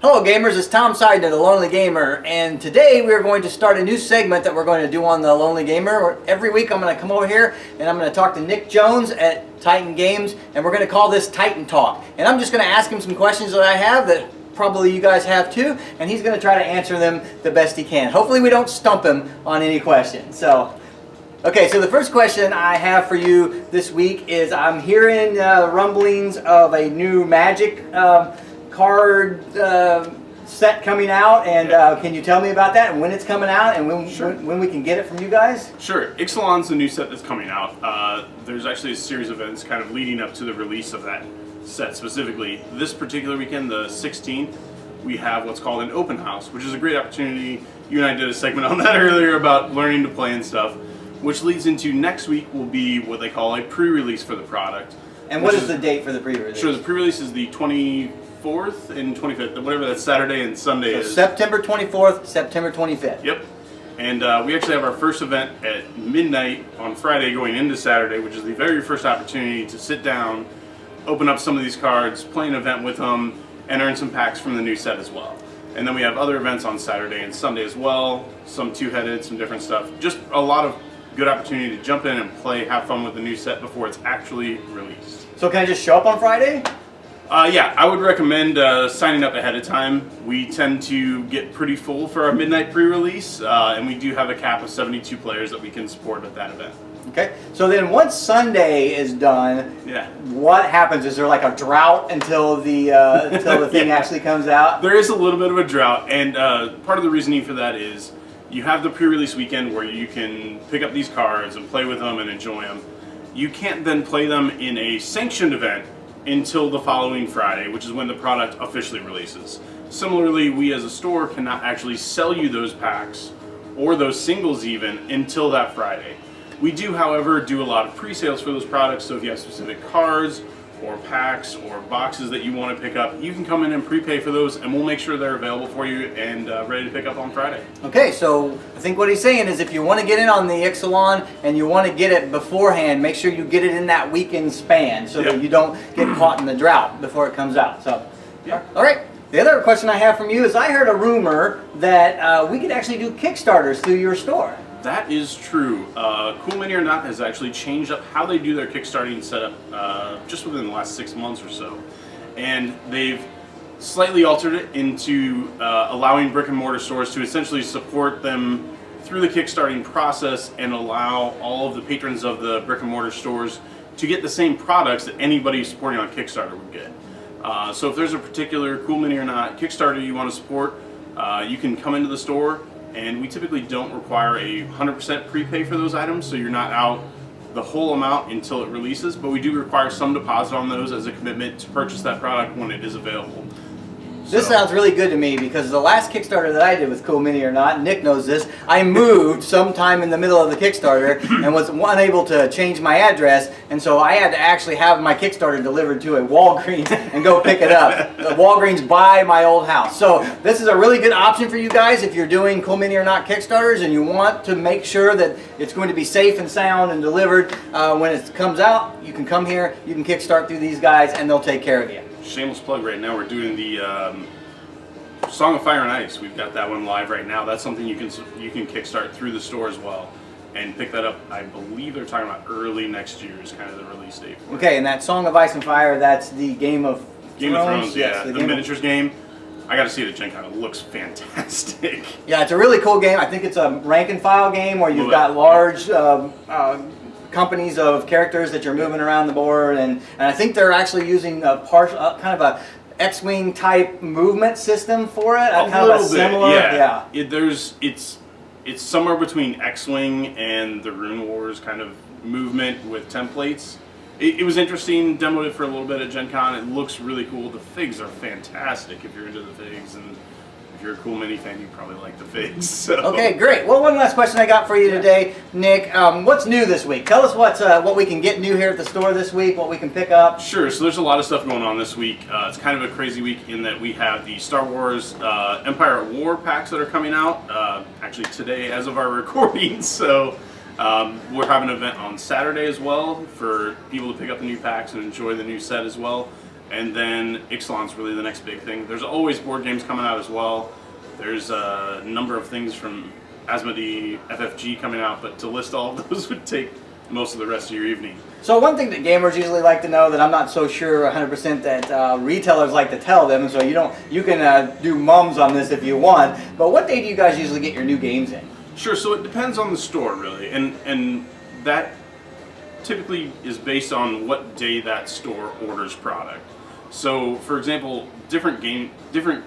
Hello gamers, it's Tom Sidener, the Lonely Gamer, and today we are going to start a new segment that we're going to do on the Lonely Gamer. Every week I'm going to come over here and I'm going to talk to Nick Jones at Titan Games, and we're going to call this Titan Talk. And I'm just going to ask him some questions that I have that probably you guys have too, and he's going to try to answer them the best he can. Hopefully we don't stump him on any questions. Okay, so the first question I have for you this week is I'm hearing rumblings of a new Magic card set coming out, and can you tell me about that and when it's coming out and when we can get it from you guys? Sure. Ixalan's the new set that's coming out. There's actually a series of events kind of leading up to the release of that set specifically. This particular weekend, the 16th, we have what's called an open house, which is a great opportunity. You and I did a segment on that earlier about learning to play and stuff, which leads into next week will be what they call a pre-release for the product. And what is the date for the pre-release? Sure, the pre-release is the 24th and 25th, whatever that Saturday and Sunday is. September 24th, September 25th. Yep. And we actually have our first event at midnight on Friday going into Saturday, which is the very first opportunity to sit down, open up some of these cards, play an event with them, and earn some packs from the new set as well. And then we have other events on Saturday and Sunday as well, some two-headed, some different stuff. Just a lot of good opportunity to jump in and play, have fun with the new set before it's actually released. So can I just show up on Friday? Yeah, I would recommend signing up ahead of time. We tend to get pretty full for our midnight pre-release, and we do have a cap of 72 players that we can support at that event. Okay, so then once Sunday is done, what happens? Is there like a drought until the thing actually comes out? There is a little bit of a drought, and part of the reasoning for that is you have the pre-release weekend where you can pick up these cards and play with them and enjoy them. You can't then play them in a sanctioned event until the following Friday, which is when the product officially releases. Similarly, we as a store cannot actually sell you those packs or those singles even until that Friday. We do, however, do a lot of pre-sales for those products, so if you have specific cards or packs or boxes that you want to pick up, you can come in and prepay for those, and we'll make sure they're available for you and ready to pick up on Friday. Okay, so I think what he's saying is if you want to get in on the Ixalan and you want to get it beforehand, make sure you get it in that weekend span so that you don't get caught in the drought before it comes out. So, all right. The other question I have from you is I heard a rumor that we could actually do Kickstarters through your store. That is true. Cool Mini or Not has actually changed up how they do their Kickstarting setup just within the last 6 months or so. And they've slightly altered it into allowing brick and mortar stores to essentially support them through the Kickstarting process and allow all of the patrons of the brick and mortar stores to get the same products that anybody supporting on Kickstarter would get. So if there's a particular Cool Mini or Not Kickstarter you want to support, you can come into the store. And we typically don't require a 100% prepay for those items, so you're not out the whole amount until it releases, but we do require some deposit on those as a commitment to purchase that product when it is available. This sounds really good to me because the last Kickstarter that I did with Cool Mini or Not, Nick knows this, I moved sometime in the middle of the Kickstarter and was unable to change my address, and so I had to actually have my Kickstarter delivered to a Walgreens and go pick it up. The Walgreens by my old house. So this is a really good option for you guys if you're doing Cool Mini or Not Kickstarters and you want to make sure that it's going to be safe and sound and delivered when it comes out. You can come here, you can Kickstart through these guys, and they'll take care of you. Shameless plug right now, we're doing the Song of Fire and Ice. We've got that one live right now. That's something you can kickstart through the store as well and pick that up. I believe they're talking about early next year is kind of the release date for it. Okay, and that Song of Ice and Fire, that's the Game of Thrones? Yeah, the miniatures game. I got to see it at GenCon. It looks fantastic. Yeah, it's a really cool game. I think it's a rank and file game where you've got large companies of characters that you're moving around the board, and I think they're actually using a kind of a X-Wing type movement system for it. A little bit, similar, yeah. It's somewhere between X-Wing and the Rune Wars kind of movement with templates. It was interesting, demoed it for a little bit at GenCon. It looks really cool. The figs are fantastic if you're into the figs, and if you're a Cool Mini fan, you probably like the figs. So. Okay, great. Well, one last question I got for you today, Nick. What's new this week? Tell us what we can get new here at the store this week, what we can pick up. Sure, so there's a lot of stuff going on this week. It's kind of a crazy week in that we have the Star Wars Empire at War packs that are coming out, actually today as of our recording. So we're having an event on Saturday as well for people to pick up the new packs and enjoy the new set as well. And then Ixalan's really the next big thing. There's always board games coming out as well. There's a number of things from Asmodee, FFG coming out, but to list all of those would take most of the rest of your evening. So one thing that gamers usually like to know that I'm not so sure 100% that retailers like to tell them, and so you can do mums on this if you want, but what day do you guys usually get your new games in? Sure, so it depends on the store really, and that typically is based on what day that store orders product. So for example, different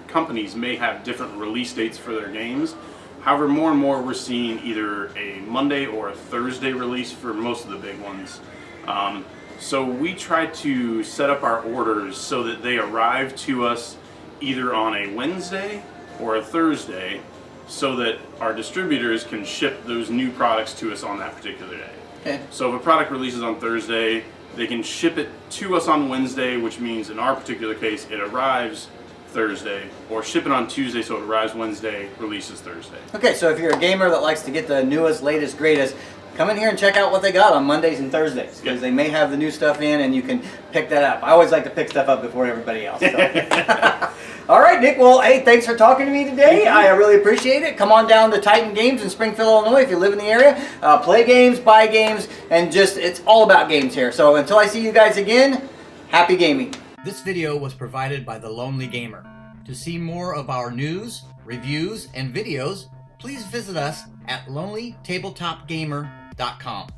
companies may have different release dates for their games. However, more and more we're seeing either a Monday or a Thursday release for most of the big ones. So we try to set up our orders so that they arrive to us either on a Wednesday or a Thursday, so that our distributors can ship those new products to us on that particular day. Okay. So if a product releases on Thursday, they can ship it to us on Wednesday, which means in our particular case it arrives Thursday, or ship it on Tuesday so it arrives Wednesday, releases Thursday. Okay, so if you're a gamer that likes to get the newest, latest, greatest, come in here and check out what they got on Mondays and Thursdays, because they may have the new stuff in and you can pick that up. I always like to pick stuff up before everybody else. So. All right, Nick, well, hey, thanks for talking to me today. I really appreciate it. Come on down to Titan Games in Springfield, Illinois if you live in the area. Play games, buy games, and just, it's all about games here. So until I see you guys again, happy gaming. This video was provided by The Lonely Gamer. To see more of our news, reviews, and videos, please visit us at lonelytabletopgamer.com.